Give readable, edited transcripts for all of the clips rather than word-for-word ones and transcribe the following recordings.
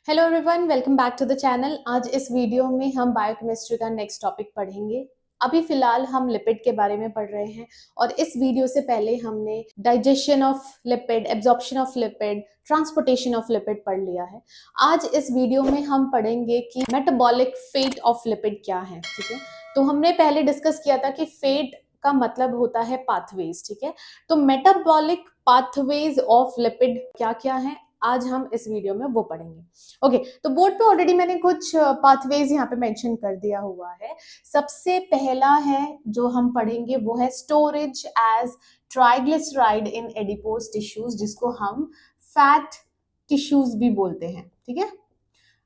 Hello everyone, welcome back to the channel. आज इस video में हम बायोकेमिस्ट्री का नेक्स्ट टॉपिक पढ़ेंगे। अभी फिलहाल हम लिपिड के बारे में पढ़ रहे हैं और इस वीडियो से पहले हमने digestion of lipid, absorption of lipid, transportation of lipid पढ़ लिया है। आज इस वीडियो में हम पढ़ेंगे कि मेटाबॉलिक फेट ऑफ लिपिड क्या है। ठीक है, तो हमने पहले डिस्कस किया था कि फेट का मतलब होता है पाथवेज। ठीक है, तो मेटाबॉलिक पाथवेज ऑफ लिपिड क्या क्या है, आज हम इस वीडियो में वो पढ़ेंगे। ओके, तो बोर्ड पे ऑलरेडी मैंने कुछ पाथवेज यहाँ पे मेंशन कर दिया हुआ है। सबसे पहला है जो हम पढ़ेंगे वो है storage as triglyceride in adipose tissues, जिसको हम फैट टिश्यूज भी बोलते हैं। ठीक है,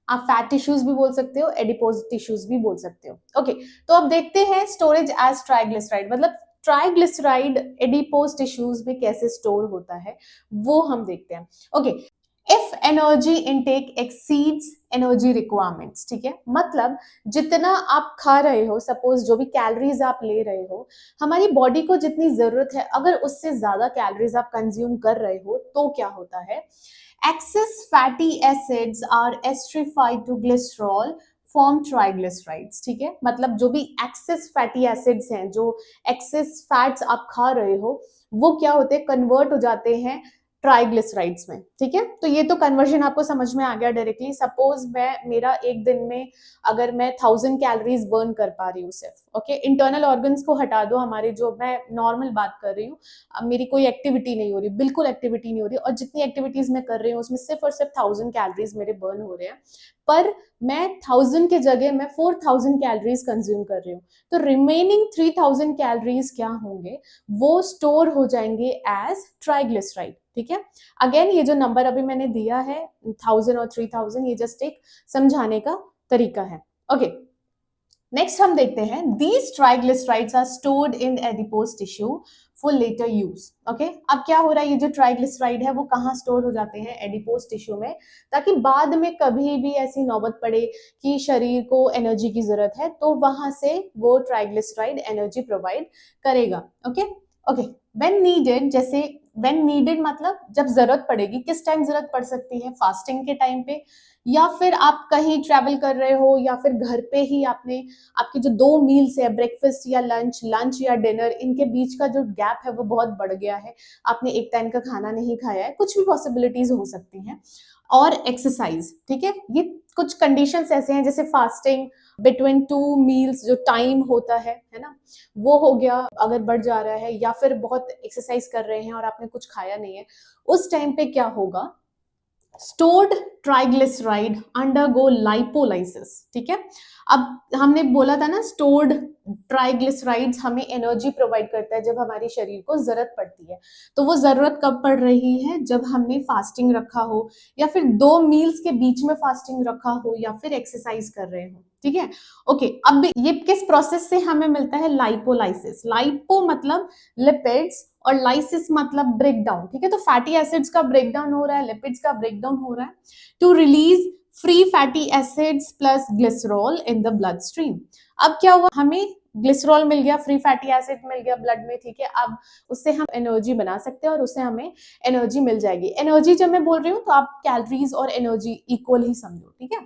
आप फैट टिश्यूज भी बोल सकते हो, एडिपोज टिश्यूज भी बोल सकते हो। ओके, तो अब देखते हैं स्टोरेज एज ट्राइग्लिसराइड मतलब ट्राइग्लिसराइड एडिपोज टिश्यूज में कैसे स्टोर होता है, वो हम देखते हैं। Okay, if energy intake exceeds energy requirements, ठीक है, मतलब जितना आप खा रहे हो, सपोज जो भी कैलोरीज आप ले रहे हो, हमारी बॉडी को जितनी जरूरत है, अगर उससे ज्यादा कैलोरीज आप कंज्यूम कर रहे हो तो क्या होता है, excess fatty acids are esterified to glycerol form triglycerides. ठीक है, मतलब जो भी एक्सेस फैटी एसिड्स हैं, जो एक्सेस फैट्स आप खा रहे हो, वो क्या होते हैं, कन्वर्ट हो जाते हैं ट्राइग्लिसराइड्स में। ठीक है, तो ये तो कन्वर्जन आपको समझ में आ गया डायरेक्टली। सपोज मैं मेरा एक दिन में अगर मैं 1000 कैलोरीज बर्न कर पा रही हूँ सिर्फ, ओके, इंटरनल ऑर्गन्स को हटा दो, हमारे जो मैं नॉर्मल बात कर रही हूँ, अब मेरी कोई एक्टिविटी नहीं हो रही, बिल्कुल एक्टिविटी नहीं हो रही, और जितनी एक्टिविटीज मैं कर रही हूँ उसमें सिर्फ और सिर्फ 1000 कैलोरीज मेरे बर्न हो रहे हैं, पर मैं 1000 के जगह मैं 4000 कैलोरीज कंज्यूम कर रही हूँ, तो रिमेनिंग 3000 कैलोरीज क्या होंगे, वो स्टोर हो जाएंगे एज ट्राइग्लिसराइड। ठीक है, अगेन ये जो नंबर अभी मैंने दिया है 1000 और 3000, ये जस्ट एक समझाने का तरीका है। ओके, नेक्स्ट हम देखते हैं these triglycerides are stored in adipose tissue for later use. Okay, अब क्या हो रहा है, ये जो ट्राइग्लिसराइड है वो कहाँ स्टोर हो जाते हैं, एडिपोज टिश्यू में, ताकि बाद में कभी भी ऐसी नौबत पड़े कि शरीर को एनर्जी की जरूरत है तो वहां से वो ट्राइग्लिसराइड एनर्जी प्रोवाइड करेगा। ओके ओके, व्हेन नीडेड, जैसे व्हेन नीडेड मतलब जब जरूरत पड़ेगी, किस टाइम जरूरत पड़ सकती है, फास्टिंग के टाइम पे, या फिर आप कहीं ट्रैवल कर रहे हो, या फिर घर पे ही आपने आपके जो 2 मील्स है, ब्रेकफास्ट या लंच, लंच या डिनर, इनके बीच का जो गैप है वो बहुत बढ़ गया है, आपने एक टाइम का खाना नहीं खाया है, कुछ भी पॉसिबिलिटीज हो सकती हैं। और एक्सरसाइज, ठीक है, ये कुछ कंडीशंस ऐसे हैं, जैसे फास्टिंग बिटवीन 2 मील्स जो टाइम होता है ना, वो हो गया अगर बढ़ जा रहा है, या फिर बहुत एक्सरसाइज कर रहे हैं और आपने कुछ खाया नहीं है, उस टाइम पे क्या होगा, स्टोर्ड ट्राइग्लिसराइड अंडरगो लाइपोलाइसिस। ठीक है, अब हमने बोला था ना, स्टोर्ड ट्राइग्लिसराइड्स हमें एनर्जी प्रोवाइड करता है जब हमारे शरीर को जरूरत पड़ती है। तो वो जरूरत कब पड़ रही है, जब हमने फास्टिंग रखा हो, या फिर 2 मील्स के बीच में फास्टिंग रखा हो, या फिर एक्सरसाइज कर रहे हो। ठीक है, ओके, अब ये किस प्रोसेस से हमें मिलता है, लाइपोलाइसिस। लाइपो मतलब लिपिड्स और लाइसिस मतलब ब्रेकडाउन। ठीक है, तो फैटी एसिड्स का ब्रेकडाउन हो रहा है, लिपिड्स का ब्रेकडाउन हो रहा है to release free fatty acids plus glycerol in the blood stream. अब क्या हुआ, हमें ग्लिसरॉल मिल गया, फ्री फैटी एसिड मिल गया ब्लड में। ठीक है, अब उससे हम एनर्जी बना सकते हैं और उससे हमें एनर्जी मिल जाएगी। एनर्जी जब मैं बोल रही हूँ तो आप कैलोरीज और एनर्जी इक्वल ही समझो। ठीक है,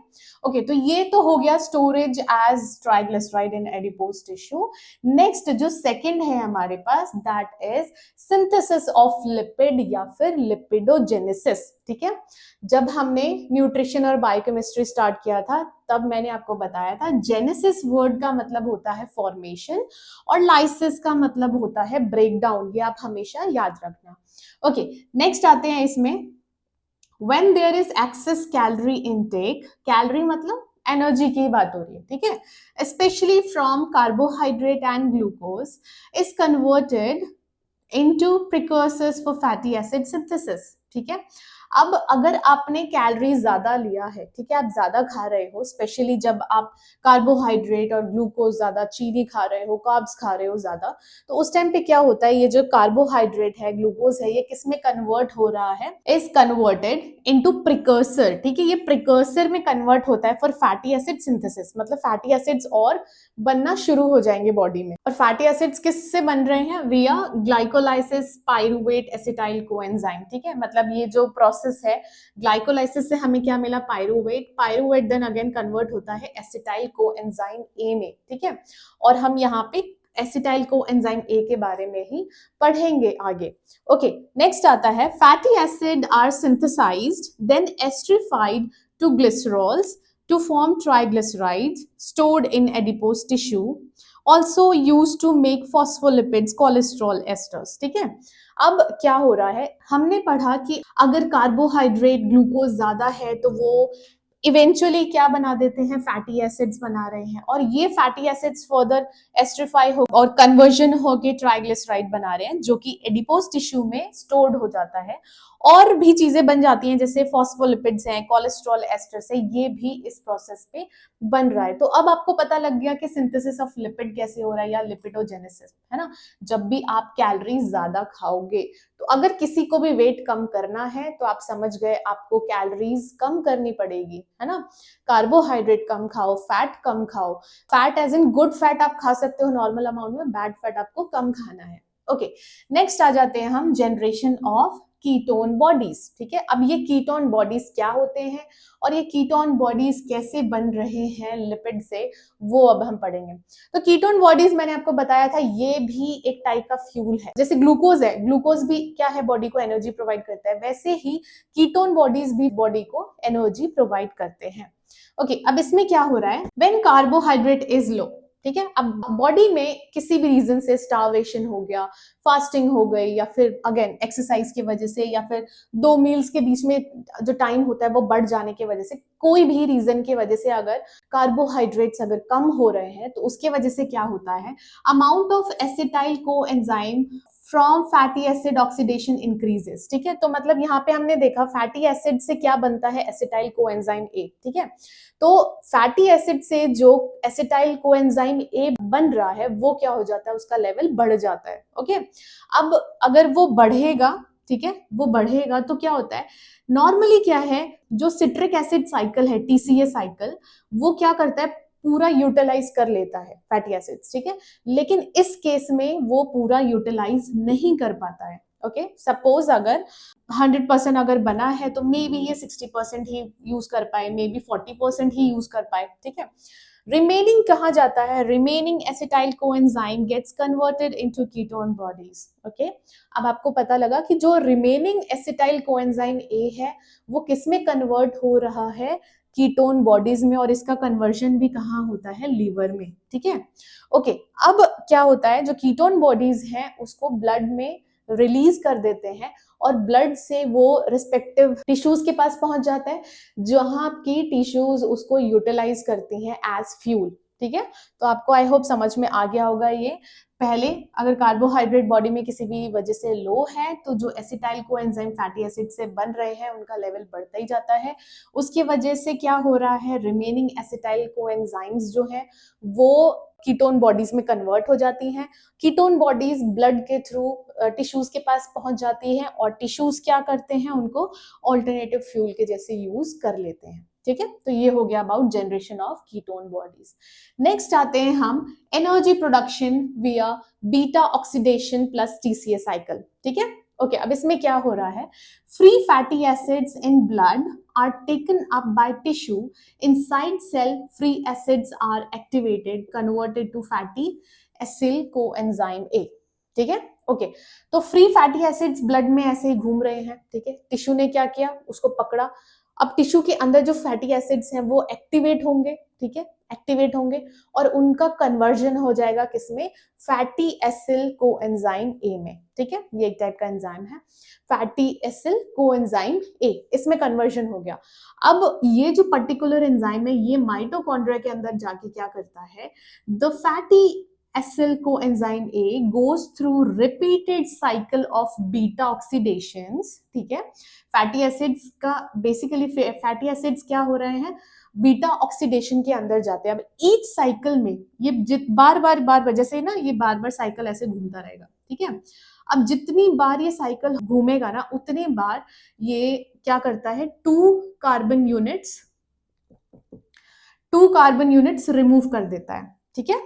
ओके, तो ये तो हो गया storage as triglyceride in adipose tissue. Next जो सेकंड है हमारे पास, that is synthesis of lipid या फिर लिपिडोजेनेसिस। ठीक है, जब हमने न्यूट्रिशन और बायोकेमिस्ट्री स्टार्ट किया था तब मैंने आपको बताया था, जेनेसिस वर्ड का मतलब होता है फॉर्मेशन और लाइसिस का मतलब होता है ब्रेकडाउन। ये आप हमेशा याद रखना। ओके, नेक्स्ट आते हैं इसमें, when there is excess calorie intake, calorie मतलब एनर्जी की बात हो रही है। ठीक है, specially from carbohydrate and glucose is converted into precursors for fatty acid synthesis। ठीक है, अब अगर आपने कैलोरी ज्यादा लिया है, ठीक है, आप ज्यादा खा रहे हो, स्पेशली जब आप कार्बोहाइड्रेट और ग्लूकोज ज्यादा, चीनी खा रहे हो, कार्ब्स खा रहे हो ज्यादा, तो उस टाइम पे क्या होता है, ये जो कार्बोहाइड्रेट है, ग्लूकोज है, ये किस में कन्वर्ट हो रहा है, इज कन्वर्टेड इनटू प्रिकर्सर। ठीक है, ये प्रिकर्सर में कन्वर्ट होता है फॉर फैटी एसिड सिंथेसिस, मतलब फैटी एसिड्स और बनना शुरू हो जाएंगे बॉडी में। और फैटी एसिड्स किससे बन रहे हैं, विया ग्लाइकोलाइसिस पाइरुवेट एसिटाइल कोएंजाइम। ठीक है, मतलब ये जो प्रोसेस प्रोसेस है, ग्लाइकोलाइसिस से हमें क्या मिला, pyruvate, pyruvate then again convert होता है एसिटाइल कोएंजाइम ए में, ठीक है। और हम यहाँ पे एसिटाइल कोएंजाइम ए के बारे में ही पढ़ेंगे आगे। ओके, नेक्स्ट आता है fatty acid are synthesized then esterified to glycerols to form triglycerides stored in adipose tissue, also used to make phospholipids, cholesterol esters, ठीक है। अब क्या हो रहा है, हमने पढ़ा कि अगर कार्बोहाइड्रेट ग्लूकोज ज्यादा है तो वो इवेंचुअली क्या बना देते हैं, फैटी एसिड्स बना रहे हैं, और ये फैटी एसिड्स फर्दर एस्ट्रिफाई हो और कन्वर्जन होके ट्राइग्लिसराइड बना रहे हैं, जो कि एडिपोज टिश्यू में स्टोर्ड हो जाता है, और भी चीजें बन जाती हैं जैसे फॉस्फोलिपिड्स हैं, कोलेस्ट्रॉल एस्टर्स है, ये भी इस प्रोसेस पे बन रहा है। तो अब आपको पता लग गया कि सिंथेसिस ऑफ लिपिड कैसे हो रहा है, या लिपिडोजेनेसिस, है ना। जब भी आप कैलोरीज ज्यादा खाओगे, तो अगर किसी को भी वेट कम करना है तो आप समझ गए आपको कैलोरीज कम करनी पड़ेगी, है ना। कार्बोहाइड्रेट कम खाओ, फैट कम खाओ, fat as in good fat आप खा सकते हो नॉर्मल अमाउंट में, बैड फैट आपको कम खाना है। ओके, नेक्स्ट आ जाते हैं हम जनरेशन ऑफ कीटोन बॉडीज, ठीक है। अब ये कीटोन बॉडीज क्या होते हैं और ये कीटोन बॉडीज कैसे बन रहे हैं लिपिड से, वो अब हम पढ़ेंगे। तो कीटोन बॉडीज मैंने आपको बताया था, ये भी एक टाइप का फ्यूल है, जैसे ग्लूकोज है, ग्लूकोज भी क्या है, बॉडी को एनर्जी प्रोवाइड करता है, वैसे ही कीटोन बॉडीज भी बॉडी को एनर्जी प्रोवाइड करते हैं। ओके, अब इसमें क्या हो रहा है, व्हेन कार्बोहाइड्रेट इज लो, ठीक है। अब बॉडी में किसी भी रीजन से स्टार्वेशन हो गया, फास्टिंग हो गई, या फिर अगेन एक्सरसाइज की वजह से, या फिर 2 मील्स के बीच में जो टाइम होता है वो बढ़ जाने की वजह से, कोई भी रीजन की वजह से अगर कार्बोहाइड्रेट्स अगर कम हो रहे हैं, तो उसके वजह से क्या होता है, amount of acetyl coenzyme from fatty acid oxidation increases, ठीक है। तो मतलब यहाँ पे हमने देखा फैटी एसिड से क्या बनता है, एसिटाइल कोएंजाइम ए, ठीक है। तो फैटी एसिड से जो एसिटाइल कोएंजाइम ए बन रहा है वो क्या हो जाता है, उसका लेवल बढ़ जाता है। ओके, अब अगर वो बढ़ेगा, ठीक है, वो बढ़ेगा तो क्या होता है, नॉर्मली क्या है, जो सिट्रिक एसिड साइकिल है, टीसीए साइकिल, वो क्या करता है, पूरा यूटिलाइज कर लेता है फैटी एसिड्स, ठीक है। लेकिन इस केस में वो पूरा यूटिलाइज नहीं कर पाता है। ओके, सपोज अगर 100% अगर बना है तो मे बी ये 60% ही यूज कर पाए, मे बी 40% ही यूज कर पाए, ठीक है। रिमेनिंग कहाँ जाता है, remaining acetyl coenzyme gets converted into ketone bodies. Okay, अब आपको पता लगा कि जो रिमेनिंग एसिटाइल कोएंजाइम ए है वो किस में कन्वर्ट हो रहा है, कीटोन बॉडीज में, और इसका कन्वर्जन भी कहाँ होता है, लीवर में, ठीक है। ओके, अब क्या होता है, जो कीटोन बॉडीज हैं उसको ब्लड में रिलीज कर देते हैं, और ब्लड से वो रिस्पेक्टिव टिश्यूज के पास पहुंच जाता है, जहां की टिश्यूज उसको यूटिलाइज करती हैं एज फ्यूल, ठीक है। तो आपको आई होप समझ में आ गया होगा ये। पहले अगर कार्बोहाइड्रेट बॉडी में किसी भी वजह से लो है, तो जो एसिटाइल कोएंजाइम फैटी एसिड से बन रहे हैं उनका लेवल बढ़ता ही जाता है, उसकी वजह से क्या हो रहा है, रिमेनिंग एसिटाइल कोएंजाइम्स जो है वो कीटोन बॉडीज में कन्वर्ट हो जाती हैं, कीटोन बॉडीज ब्लड के थ्रू टिश्यूज के पास पहुंच जाती हैं, और टिश्यूज क्या करते हैं, उनको ऑल्टरनेटिव फ्यूल के जैसे यूज कर लेते हैं, ठीक है। तो ये हो गया about generation of ketone bodies. Next आते हैं हम energy production via beta oxidation plus TCA cycle, ठीक है। ओके, अब इसमें क्या हो रहा है, free fatty acids in blood are taken up by tissue inside cell, free acids are activated converted to fatty acyl coenzyme A, ठीक है। ओके, तो फ्री फैटी एसिड्स ब्लड में ऐसे ही घूम रहे हैं, ठीक है। टिश्यू ने क्या किया, उसको पकड़ा, अब टिश्यू के अंदर जो फैटी एसिड्स हैं वो एक्टिवेट होंगे, ठीक है, एक्टिवेट होंगे, और उनका कन्वर्जन हो जाएगा किसमें, फैटी एसिल कोएंजाइम ए में, ठीक है। ये एक टाइप का एंजाइम है, फैटी एसिल कोएंजाइम ए, इसमें कन्वर्जन हो गया। अब ये जो पर्टिकुलर एंजाइम है ये माइटोकॉन्ड्रिया के अंदर जाके क्या करता है, the fatty acyl coenzyme A goes through repeated cycle of beta oxidations, ठीक है। फैटी एसिड्स का बेसिकली फैटी एसिड्स क्या हो रहे हैं, बीटा ऑक्सीडेशन के अंदर जाते हैं। अब ईच साइकिल में ये बार बार जैसे ना ये बार साइकिल ऐसे घूमता रहेगा, ठीक है। अब जितनी बार ये साइकिल घूमेगा ना, उतने बार ये क्या करता है, टू कार्बन यूनिट्स रिमूव कर देता है, ठीक है।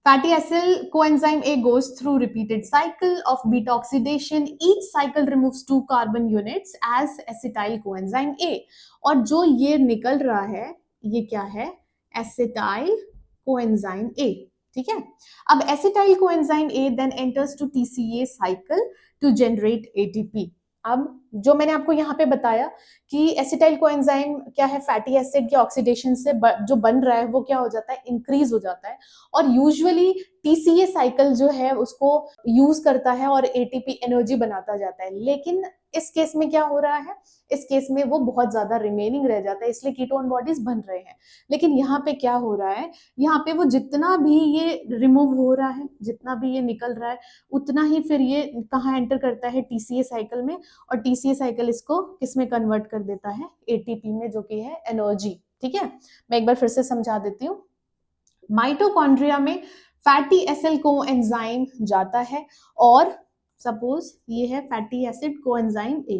Fatty acid coenzyme A goes through repeated cycle of beta oxidation. Each cycle removes 2 carbon units as acetyl coenzyme A. और जो ये निकल रहा है ये क्या है, एसिटाइल कोएंजाइम ए, ठीक है। अब acetyl coenzyme A then enters to TCA cycle to generate ATP. अब जो मैंने आपको यहाँ पे बताया कि एसिटाइल कोएंजाइम क्या है, फैटी एसिड के ऑक्सीडेशन से जो बन रहा है वो क्या हो जाता है, इंक्रीज हो जाता है। और यूजुअली टीसीए साइकिल जो है उसको यूज करता है और एटीपी एनर्जी बनाता जाता है। लेकिन इस केस में क्या हो रहा है, इस केस में वो बहुत ज्यादा रिमेनिंग रह जाता है, इसलिए कीटोन बॉडीज बन रहे हैं। लेकिन यहाँ पे क्या हो रहा है, यहाँ पे वो जितना भी ये रिमूव हो रहा है, जितना भी ये निकल रहा है, उतना ही फिर ये कहाँ एंटर करता है, टीसीए साइकिल में। और टीसीए साइकिल इसको किस में कन्वर्ट कर देता है, एटीपी में, जो कि है एनर्जी। ठीक है, मैं एक बार फिर से समझा देती हूँ। माइटोकॉन्ड्रिया में फैटी एसिड कोएंजाइम जाता है और सपोज ये है fatty acid coenzyme A,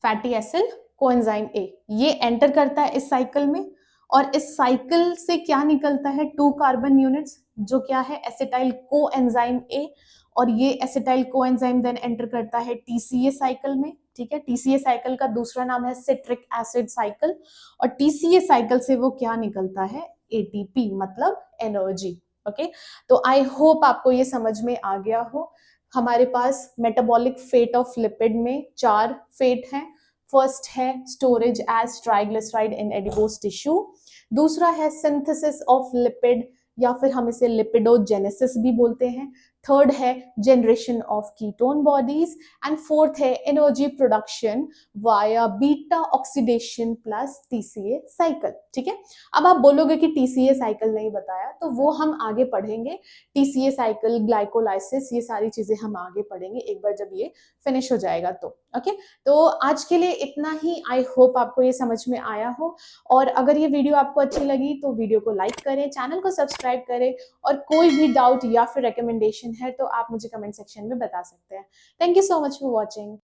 fatty acid coenzyme A ये एंटर करता है इस साइकिल में। और इस साइकिल से क्या निकलता है, 2 कार्बन यूनिट्स, जो क्या है, एसिटाइल कोएंजाइम ए। और ये एसिटाइल कोएंजाइम देन एंटर करता है टीसीए साइकिल में। ठीक है, टीसीए साइकिल का दूसरा नाम है सिट्रिक एसिड साइकिल। और टीसीए साइकिल से वो क्या निकलता है, एटीपी, मतलब एनर्जी। ओके, तो आई होप आपको ये समझ में आ गया हो। हमारे पास मेटाबॉलिक फेट ऑफ लिपिड में 4 फेट हैं। फर्स्ट है storage as triglyceride in adipose tissue, दूसरा है सिंथेसिस ऑफ लिपिड या फिर हम इसे लिपिडोजेनेसिस भी बोलते हैं, थर्ड है generation of ketone bodies, and fourth है energy production via beta oxidation plus TCA cycle. ठीक है, अब आप बोलोगे कि टीसीए साइकिल नहीं बताया, तो वो हम आगे पढ़ेंगे। टीसीए साइकिल, ग्लाइकोलाइसिस, ये सारी चीजें हम आगे पढ़ेंगे एक बार जब ये फिनिश हो जाएगा तो। ओके, तो आज के लिए इतना ही। आई होप आपको ये समझ में आया हो। और अगर ये वीडियो आपको अच्छी लगी तो वीडियो को लाइक करें, चैनल को सब्सक्राइब करें, और कोई भी डाउट या फिर रिकमेंडेशन है तो आप मुझे कमेंट सेक्शन में बता सकते हैं। Thank you so much for watching.